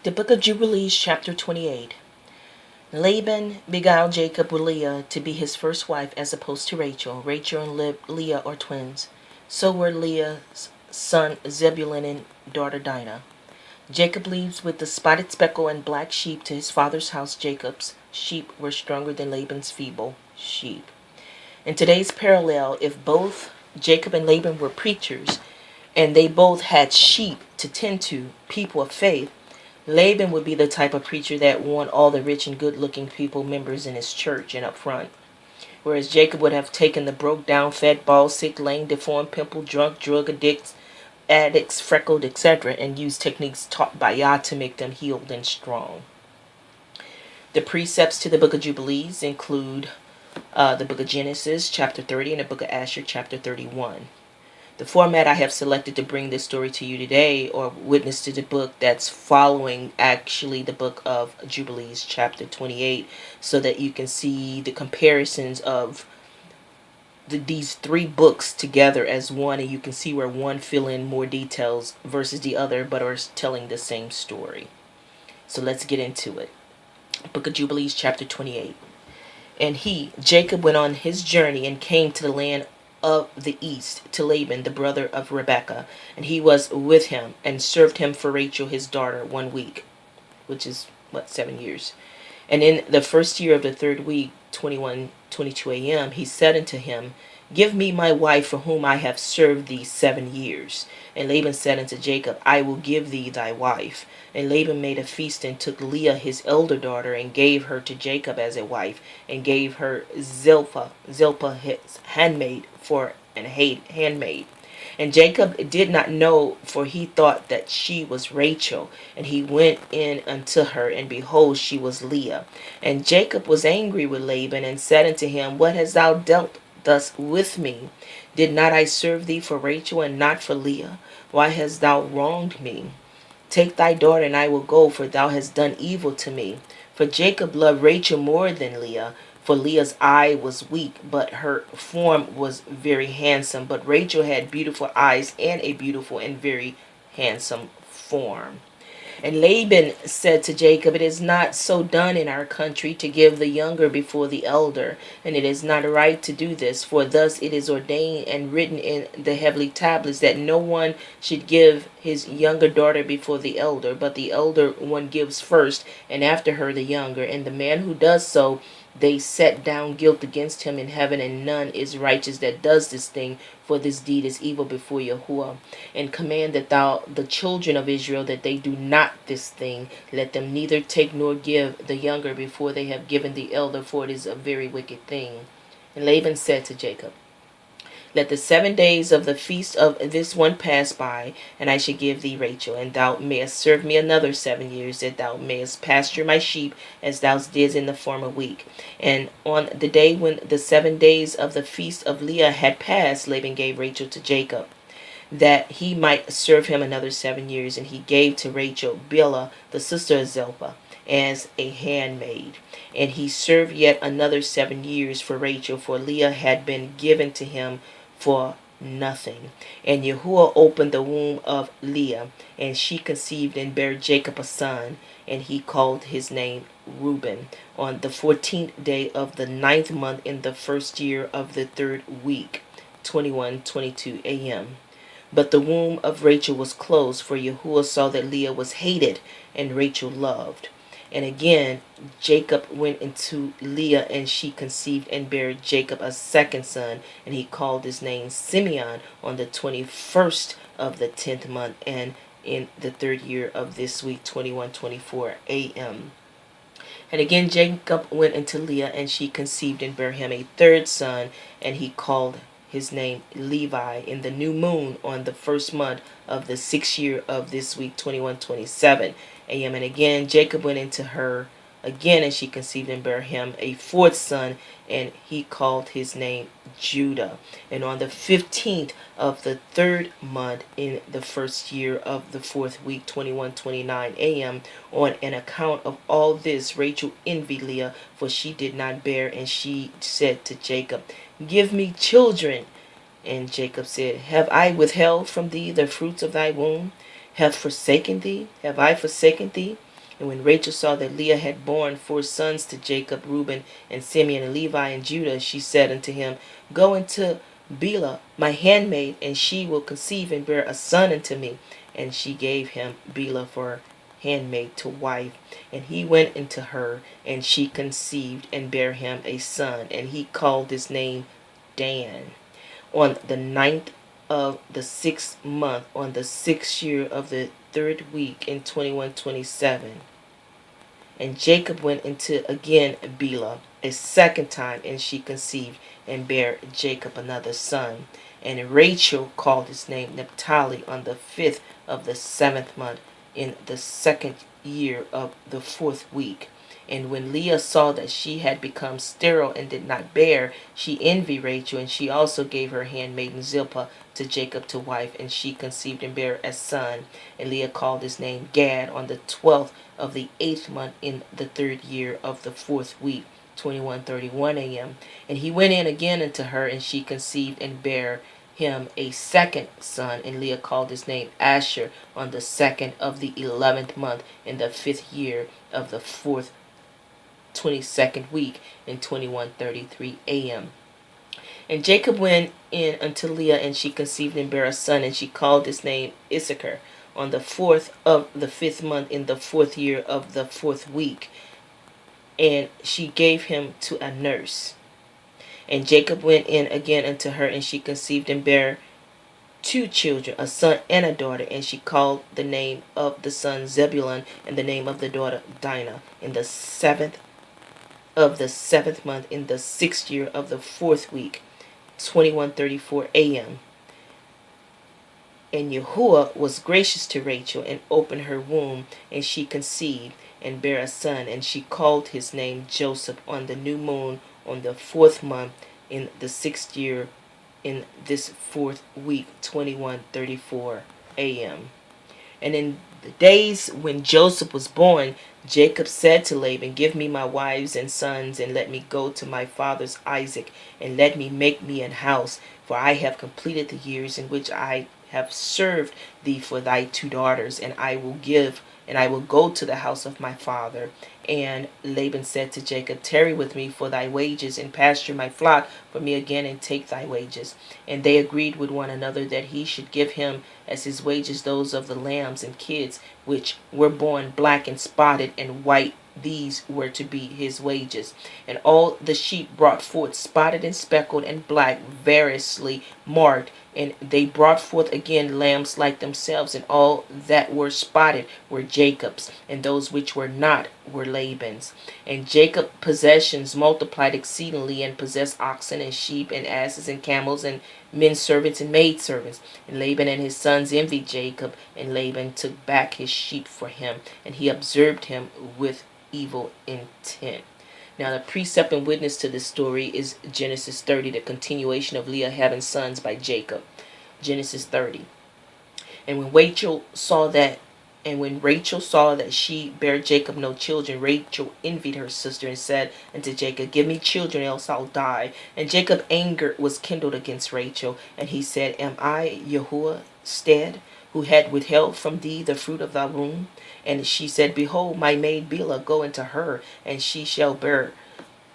The book of Jubilees chapter 28. Laban beguiled Jacob with Leah to be his first wife as opposed to Rachel. Rachel and Leah are twins. So were Leah's son Zebulun and daughter Dinah. Jacob leaves with the spotted speckle and black sheep to his father's house. Jacob's sheep were stronger than Laban's feeble sheep. In today's parallel, if both Jacob and Laban were preachers and they both had sheep to tend to, people of faith, Laban would be the type of preacher that want all the rich and good-looking people members in his church and up front. Whereas Jacob would have taken the broke down, fat, bald, sick, lame, deformed, pimple, drunk, drug addicts, freckled, etc., and used techniques taught by Yah to make them healed and strong. The precepts to the book of Jubilees include the book of Genesis, chapter 30, and the book of Asher, chapter 31. The format I have selected to bring this story to you today, or witness to the book that's following actually the book of Jubilees chapter 28, so that you can see the comparisons of these three books together as one, and you can see where one fill in more details versus the other, but are telling the same story. So let's get into it. Book of Jubilees chapter 28. And he, Jacob, went on his journey and came to the land of the east to Laban, the brother of Rebekah, and he was with him and served him for Rachel his daughter 1 week, which is 7 years. And in the first year of the third week, 22 a.m., he said unto him, Give me my wife for whom I have served thee 7 years. And Laban said unto Jacob, I will give thee thy wife. And Laban made a feast and took Leah his elder daughter and gave her to Jacob as a wife, and gave her Zilpah his handmaid for an handmaid. And Jacob did not know, for he thought that she was Rachel. And he went in unto her, and behold, she was Leah. And Jacob was angry with Laban, and said unto him, What hast thou dealt thus with me? Did not I serve thee for Rachel, and not for Leah? Why hast thou wronged me? Take thy daughter, and I will go, for thou hast done evil to me. For Jacob loved Rachel more than Leah, for Leah's eye was weak, but her form was very handsome. But Rachel had beautiful eyes and a beautiful and very handsome form. And Laban said to Jacob, It is not so done in our country to give the younger before the elder, and it is not right to do this, for thus it is ordained and written in the heavenly tablets that no one should give his younger daughter before the elder, but the elder one gives first, and after her the younger. And the man who does so, they set down guilt against him in heaven, and none is righteous that does this thing, for this deed is evil before Yahuwah. And command that thou the children of Israel that they do not this thing, let them neither take nor give the younger before they have given the elder, for it is a very wicked thing. And Laban said to Jacob, Let the 7 days of the feast of this one pass by, and I shall give thee Rachel, and thou mayest serve me another 7 years, that thou mayest pasture my sheep, as thou didst in the former week. And on the day when the 7 days of the feast of Leah had passed, Laban gave Rachel to Jacob, that he might serve him another 7 years. And he gave to Rachel Bilhah, the sister of Zilpah, as a handmaid. And he served yet another 7 years for Rachel, for Leah had been given to him for nothing. And Yahuwah opened the womb of Leah, and she conceived and bare Jacob a son, and he called his name Reuben, on the 14th day of the 9th month, in the first year of the third week, 22 a.m. But the womb of Rachel was closed, for Yahuwah saw that Leah was hated, and Rachel loved. And again Jacob went into Leah, and she conceived and bare Jacob a second son, and he called his name Simeon, on the 21st of the 10th month, and in the third year of this week, 21:24 a.m. And again Jacob went into Leah, and she conceived and bare him a third son, and he called his name Levi, in the new moon, on the first month of the 6th year of this week, 21:27 a.m. And again Jacob went into her again, and she conceived and bare him a fourth son, and he called his name Judah. And on the 15th of the third month, in the first year of the fourth week, 21:29 a.m., on an account of all this, Rachel envied Leah, for she did not bear, and she said to Jacob, Give me children. And Jacob said, Have I withheld from thee the fruits of thy womb? Have I forsaken thee? And when Rachel saw that Leah had borne 4 sons to Jacob, Reuben, and Simeon, and Levi, and Judah, she said unto him, Go into Bilhah, my handmaid, and she will conceive and bear a son unto me. And she gave him Bilhah for handmaid to wife. And he went into her, and she conceived and bare him a son. And he called his name Dan. On the 9th of the 6th month, on the 6th year of the 3rd week, in 2127. And Jacob went into again Bilhah a second time, and she conceived and bare Jacob another son. And Rachel called his name Naphtali on the 5th of the 7th month, in the 2nd year of the 4th week. And when Leah saw that she had become sterile and did not bear, she envied Rachel, and she also gave her handmaiden Zilpah to Jacob to wife, and she conceived and bare a son. And Leah called his name Gad on the 12th of the 8th month, in the 3rd year of the 4th week, 21:31 a.m. And he went in again unto her, and she conceived and bare him a second son. And Leah called his name Asher on the 2nd of the 11th month, in the 5th year of the 22nd week, in 21:33 a.m. And Jacob went in unto Leah, and she conceived and bare a son, and she called his name Issachar on the 4th of the 5th month, in the 4th year of the 4th week. And she gave him to a nurse. And Jacob went in again unto her, and she conceived and bare 2 children, a son and a daughter. And she called the name of the son Zebulun, and the name of the daughter Dinah. In the 7th of the 7th month, in the 6th year of the 4th week, 21:34 a.m. And Yahuwah was gracious to Rachel, and opened her womb, and she conceived and bare a son. And she called his name Joseph on the new moon, on the 4th month, in the 6th year, in this 4th week, 21:34 a.m. And in the days when Joseph was born, Jacob said to Laban, Give me my wives and sons, and let me go to my father's Isaac, and let me make me an house, for I have completed the years in which I have served thee for thy 2 daughters, and I will go to the house of my father. And Laban said to Jacob, Tarry with me for thy wages, and pasture my flock for me again, and take thy wages. And they agreed with one another that he should give him as his wages those of the lambs and kids, which were born black and spotted and white. These were to be his wages. And all the sheep brought forth spotted and speckled and black, variously marked. And they brought forth again lambs like themselves, and all that were spotted were Jacob's, and those which were not were Laban's. And Jacob's possessions multiplied exceedingly, and possessed oxen and sheep and asses and camels and men servants and maid servants. And Laban and his sons envied Jacob, and Laban took back his sheep for him, and he observed him with evil intent. Now, the precept and witness to this story is Genesis 30, the continuation of Leah having sons by Jacob. Genesis 30. And when Rachel saw that she bare Jacob no children, Rachel envied her sister, and said unto Jacob, Give me children, else I'll die. And Jacob's anger was kindled against Rachel, and he said, Am I Yahuwah stead, who had withheld from thee the fruit of thy womb? And she said, Behold, my maid Bilhah, go into her, and she shall bear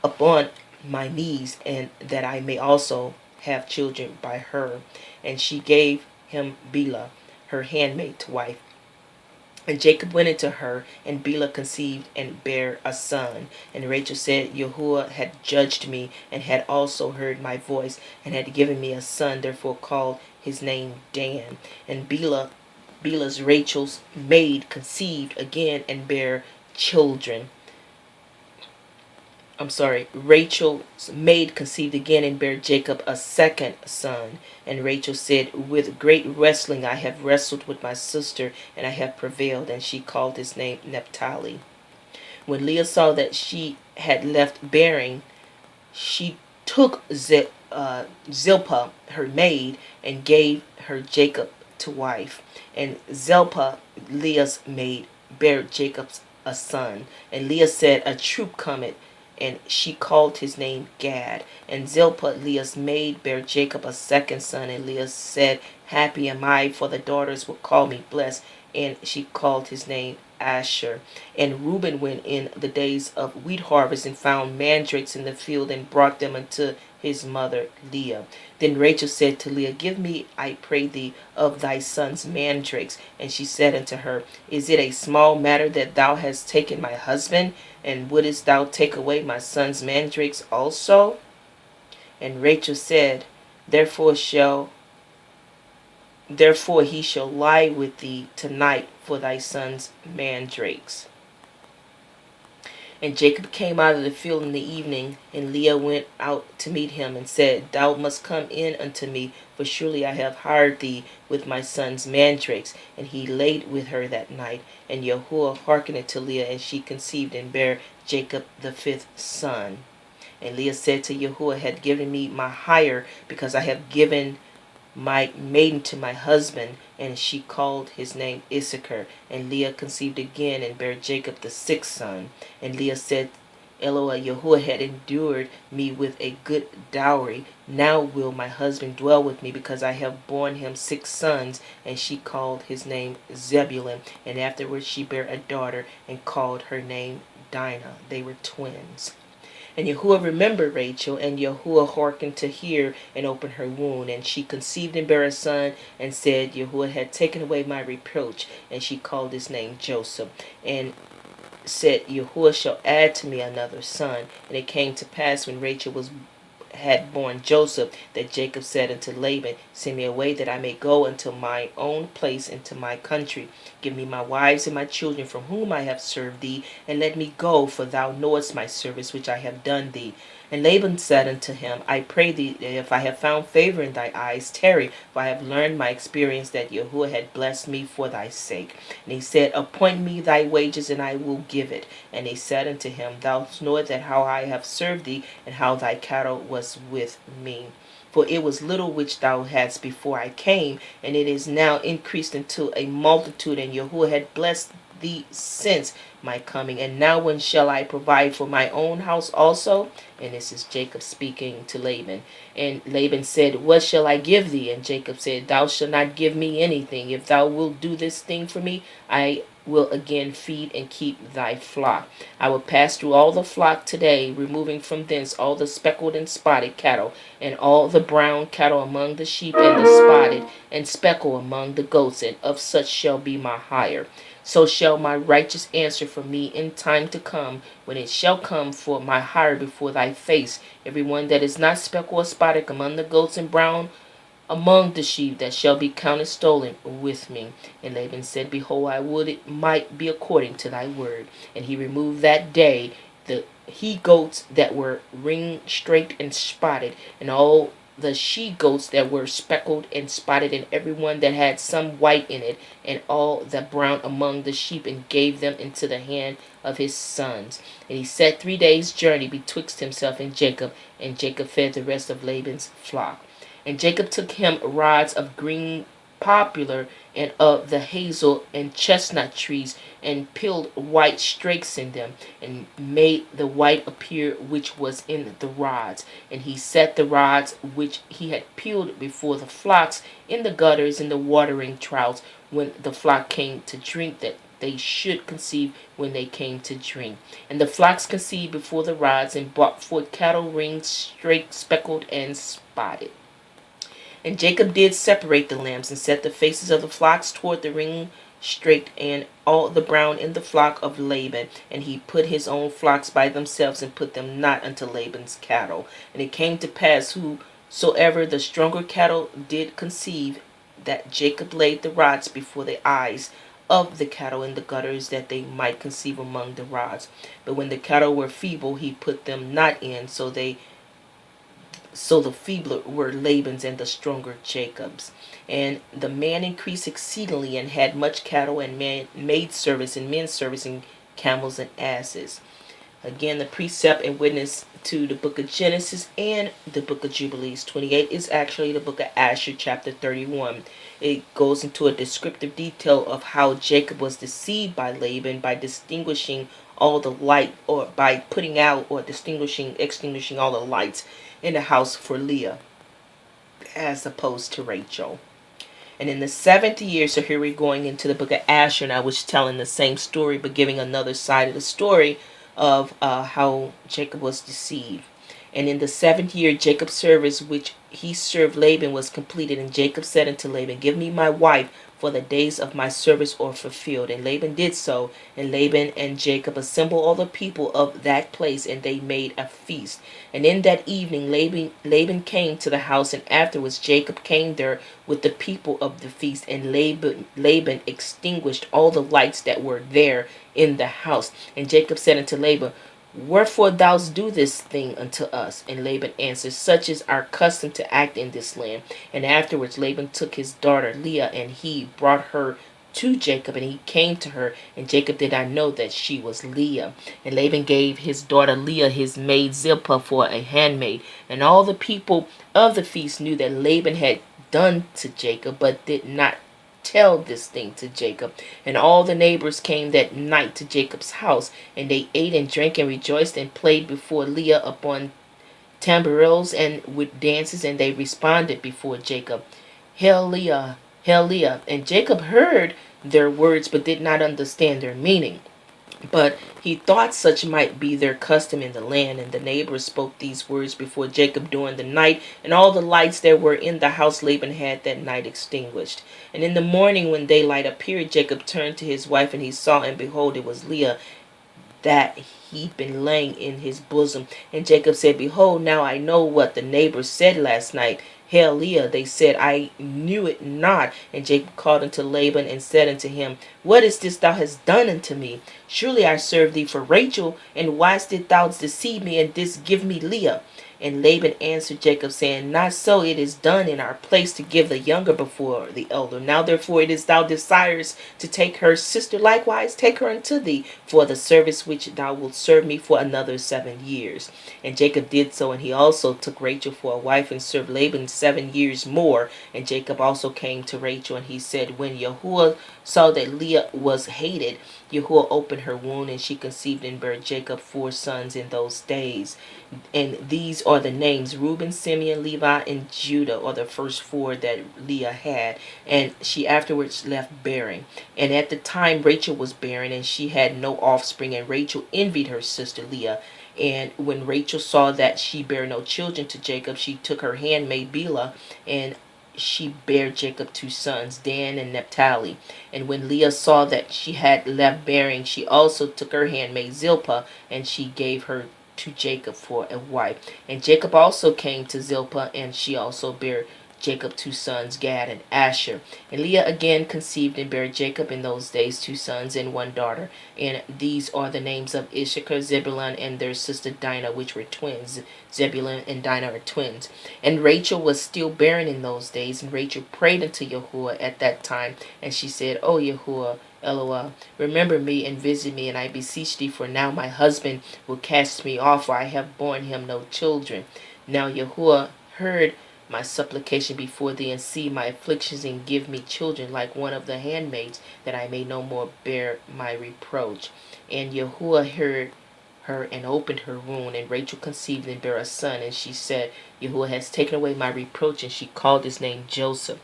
upon my knees, and that I may also have children by her. And she gave him Bilhah, her handmaid, to wife. And Jacob went into her, and Bilhah conceived and bare a son. And Rachel said, Yahuwah had judged me, and had also heard my voice, and had given me a son, therefore called his name Dan. And Bilhah's Rachel's maid conceived again and bare children. Rachel's maid conceived again and bare Jacob a second son. And Rachel said, With great wrestling I have wrestled with my sister, and I have prevailed. And she called his name Naphtali. When Leah saw that she had left bearing, she took Zilpah, her maid, and gave her Jacob to wife. And Zilpah, Leah's maid, bare Jacob a son. And Leah said, A troop cometh. And she called his name Gad. And Zilpah, Leah's maid, bare Jacob a second son. And Leah said, Happy am I, for the daughters will call me blessed. and she called his name Asher. And Reuben went in the days of wheat harvest and found mandrakes in the field and brought them unto his mother Leah. Then Rachel said to Leah, Give me, I pray thee, of thy son's mandrakes. And she said unto her, Is it a small matter that thou hast taken my husband? And wouldest thou take away my son's mandrakes also? And Rachel said, Therefore shall Therefore he shall lie with thee tonight for thy son's mandrakes. And Jacob came out of the field in the evening, and Leah went out to meet him, and said, Thou must come in unto me, for surely I have hired thee with my son's mandrakes. And he laid with her that night. And Yahuwah hearkened to Leah, and she conceived and bare Jacob the fifth son. And Leah said to Yahuwah, had given me my hire, because I have given my maiden to my husband. And she called his name Issachar. And Leah conceived again and bare Jacob the sixth son. And Leah said, Eloah, Yahuwah had endured me with a good dowry. Now will my husband dwell with me, because I have borne him 6 sons. And she called his name Zebulun. And afterwards she bare a daughter, and called her name Dinah. They were twins. And Yahuwah remembered Rachel, and Yahuwah hearkened to hear, and opened her womb. And she conceived and bare a son, and said, Yahuwah had taken away my reproach. And she called his name Joseph. And said, Yahuwah shall add to me another son. And it came to pass, when Rachel had born Joseph, that Jacob said unto Laban, Send me away, that I may go unto my own place, into my country. Give me my wives and my children, from whom I have served thee, and let me go, for thou knowest my service which I have done thee. And Laban said unto him, I pray thee, that if I have found favor in thy eyes, tarry, for I have learned my experience that Yahuwah had blessed me for thy sake. And he said, Appoint me thy wages, and I will give it. And he said unto him, Thou knowest that how I have served thee, and how thy cattle was with me. For it was little which thou hadst before I came, and it is now increased into a multitude, and Yahuwah had blessed thee since my coming. And now when shall I provide for my own house also? And this is Jacob speaking to Laban. And Laban said, What shall I give thee? And Jacob said, Thou shalt not give me anything. If thou wilt do this thing for me, I will again feed and keep thy flock. I will pass through all the flock today, removing from thence all the speckled and spotted cattle, and all the brown cattle among the sheep, and the spotted and speckled among the goats, and of such shall be my hire. So shall my righteous answer for me in time to come, when it shall come for my hire before thy face. Every one that is not speckled or spotted among the goats, and brown among the sheep, that shall be counted stolen with me. And Laban said, Behold, I would it might be according to thy word. And he removed that day the he goats that were ring straight and spotted, and all the she goats that were speckled and spotted, and every one that had some white in it, and all the brown among the sheep, and gave them into the hand of his sons. And he set 3 days' journey betwixt himself and Jacob fed the rest of Laban's flock. And Jacob took him rods of green poplar, and of the hazel and chestnut trees, and peeled white strakes in them, and made the white appear which was in the rods. And he set the rods which he had peeled before the flocks in the gutters and the watering troughs, when the flock came to drink, that they should conceive when they came to drink. And the flocks conceived before the rods, and brought forth cattle ringed, straight, speckled, and spotted. And Jacob did separate the lambs, and set the faces of the flocks toward the ring straight, and all the brown in the flock of Laban. And he put his own flocks by themselves, and put them not unto Laban's cattle. And it came to pass, whosoever the stronger cattle did conceive, that Jacob laid the rods before the eyes of the cattle in the gutters, that they might conceive among the rods. But when the cattle were feeble, he put them not in, so the feebler were Laban's, and the stronger Jacob's. And the man increased exceedingly, and had much cattle, and maid service, and men service, and camels and asses. Again, the precept and witness to the book of Genesis and the book of Jubilees 28 is actually the book of Asher chapter 31. It goes into a descriptive detail of how Jacob was deceived by Laban by distinguishing all the light, or by putting out or extinguishing all the lights in the house for Leah, as opposed to Rachel. And in the 7th year, so here we're going into the book of Asher, and I was telling the same story, but giving another side of the story of how Jacob was deceived. And in the 7th year, Jacob's service which he served Laban was completed. And Jacob said unto Laban, Give me my wife, for the days of my service are fulfilled. And Laban did so. And Laban and Jacob assembled all the people of that place, and they made a feast. And in that evening Laban came to the house, and afterwards Jacob came there with the people of the feast. And Laban extinguished all the lights that were there in the house. And Jacob said unto Laban, Wherefore thou do this thing unto us? And Laban answered, Such is our custom to act in this land. And afterwards Laban took his daughter Leah, and he brought her to Jacob, and he came to her, and Jacob did not know that she was Leah. And Laban gave his daughter Leah his maid Zilpah for a handmaid. And all the people of the feast knew that Laban had done to Jacob, but did not tell this thing to Jacob. And all the neighbors came that night to Jacob's house, and they ate and drank and rejoiced and played before Leah upon tambourines and with dances, and they responded before Jacob, Hail Leah, Hail Leah. And Jacob heard their words, but did not understand their meaning. But he thought such might be their custom in the land. And the neighbors spoke these words before Jacob during the night, and all the lights that were in the house Laban had that night extinguished. And in the morning when daylight appeared, Jacob turned to his wife, and he saw, and behold, it was Leah, that he'd been laying in his bosom. And Jacob said, Behold, now I know what the neighbors said last night. Hail Leah, they said, I knew it not. And Jacob called unto Laban and said unto him, What is this thou hast done unto me? Surely I served thee for Rachel, and why didst thou deceive me, and didst give me Leah? And Laban answered Jacob, saying, Not so, it is done in our place to give the younger before the elder. Now therefore it is thou desirest to take her sister likewise, take her unto thee for the service which thou wilt serve me for another 7 years. And Jacob did so, and he also took Rachel for a wife, and served Laban 7 years more. And Jacob also came to Rachel, and he said, When Yahuwah saw that Leah was hated, Yahuwah opened her womb, and she conceived and bare Jacob 4 sons in those days. And these are the names: Reuben, Simeon, Levi, and Judah, or the first 4 that Leah had. And she afterwards left bearing. And at the time Rachel was barren, and she had no offspring, and Rachel envied her sister Leah. And when Rachel saw that she bare no children to Jacob, she took her handmaid Bilhah, and she bare Jacob 2 sons, Dan and Naphtali. And when Leah saw that she had left bearing, she also took her handmaid Zilpah, and she gave her to Jacob for a wife. And Jacob also came to Zilpah, and she also bare Jacob 2 sons, Gad and Asher. And Leah again conceived and bare Jacob in those days 2 sons and 1 daughter. And these are the names of Issachar, Zebulun, and their sister Dinah, which were twins. Zebulun and Dinah are twins. And Rachel was still barren in those days, and Rachel prayed unto Yahuwah at that time, and she said, O Yahuwah, Eloah, remember me and visit me, and I beseech thee, for now my husband will cast me off, for I have borne him no children. Now Yahuwah heard my supplication before thee, and see my afflictions, and give me children like one of the handmaids, that I may no more bear my reproach. And Yahuwah heard her and opened her womb, and Rachel conceived and bare a son, and she said, Yahuwah has taken away my reproach, and she called his name Joseph,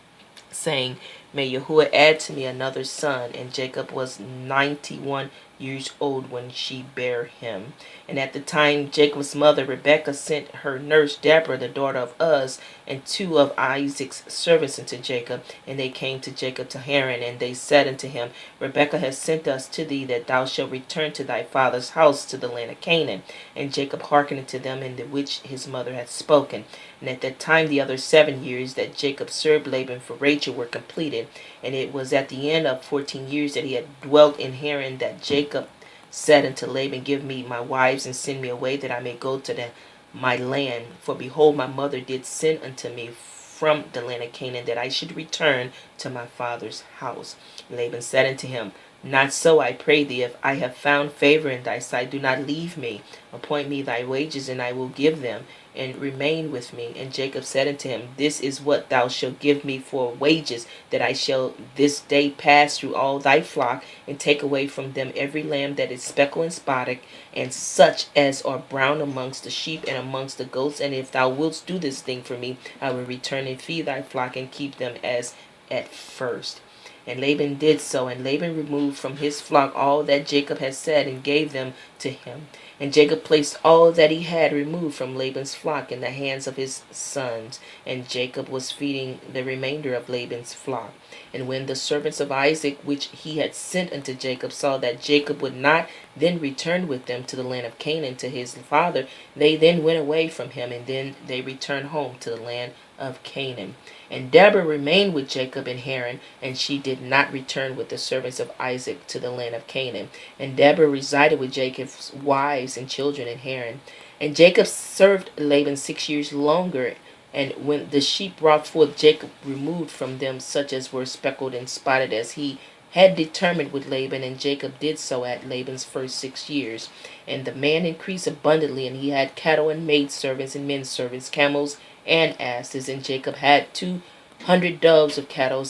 saying, May Yahuwah add to me another son. And Jacob was 91 years old when she bare him. And at the time Jacob's mother Rebekah sent her nurse Deborah, the daughter of Uz, and 2 of Isaac's servants unto Jacob. And they came to Jacob to Haran, and they said unto him, Rebekah has sent us to thee, that thou shalt return to thy father's house to the land of Canaan. And Jacob hearkened unto them, in the which his mother had spoken. And at that time the other 7 years that Jacob served Laban for Rachel were completed. And it was at the end of 14 years that he had dwelt in Haran, that Jacob said unto Laban, Give me my wives, and send me away, that I may go to my land. For behold, my mother did send unto me from the land of Canaan, that I should return to my father's house. Laban said unto him, Not so, I pray thee, if I have found favor in thy sight, do not leave me. Appoint me thy wages, and I will give them, and remain with me. And Jacob said unto him, This is what thou shalt give me for wages, that I shall this day pass through all thy flock, and take away from them every lamb that is speckled and spotted, and such as are brown amongst the sheep and amongst the goats. And if thou wilt do this thing for me, I will return and feed thy flock, and keep them as at first. And Laban did so, and Laban removed from his flock all that Jacob had said, and gave them to him. And Jacob placed all that he had removed from Laban's flock in the hands of his sons, and Jacob was feeding the remainder of Laban's flock. And when the servants of Isaac, which he had sent unto Jacob, saw that Jacob would not then return with them to the land of Canaan to his father, they then went away from him, and then they returned home to the land of Canaan. And Deborah remained with Jacob in Haran, and she did not return with the servants of Isaac to the land of Canaan. And Deborah resided with Jacob's wives and children in Haran. And Jacob served Laban 6 years longer. And when the sheep brought forth, Jacob removed from them such as were speckled and spotted, as he had determined with Laban, and Jacob did so at Laban's first 6 years. And the man increased abundantly, and he had cattle and maidservants and men servants, camels and asses. And Jacob had 200 doves of cattle,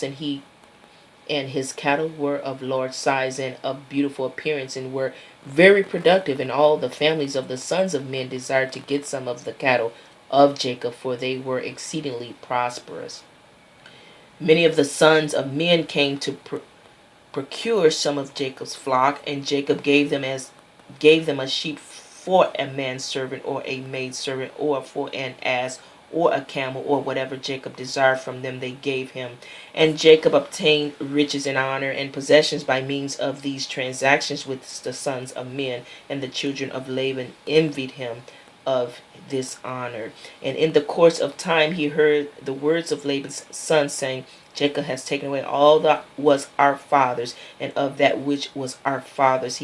and his cattle were of large size and of beautiful appearance, and were very productive. And all the families of the sons of men desired to get some of the cattle of Jacob, for they were exceedingly prosperous. Many of the sons of men came to procure some of Jacob's flock, and Jacob gave them a sheep for a manservant or a maidservant, or for an ass or a camel, or whatever Jacob desired from them they gave him. And Jacob obtained riches and honor and possessions by means of these transactions with the sons of men, and the children of Laban envied him of this honor. And in the course of time he heard the words of Laban's son, saying, Jacob has taken away all that was our father's, and of that which was our father's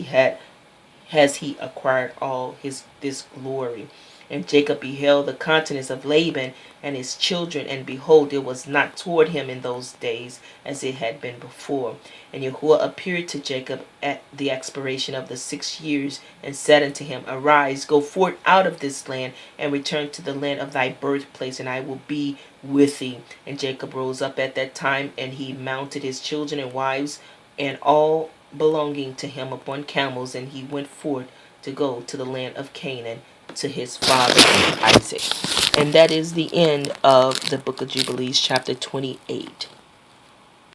has he acquired all this glory. And Jacob beheld the countenance of Laban and his children, and behold, it was not toward him in those days as it had been before. And Yahuwah appeared to Jacob at the expiration of the 6 years, and said unto him, Arise, go forth out of this land, and return to the land of thy birthplace, and I will be with thee. And Jacob rose up at that time, and he mounted his children and wives and all belonging to him upon camels, and he went forth to go to the land of Canaan to his father Isaac. And that is the end of the book of Jubilees, chapter 28.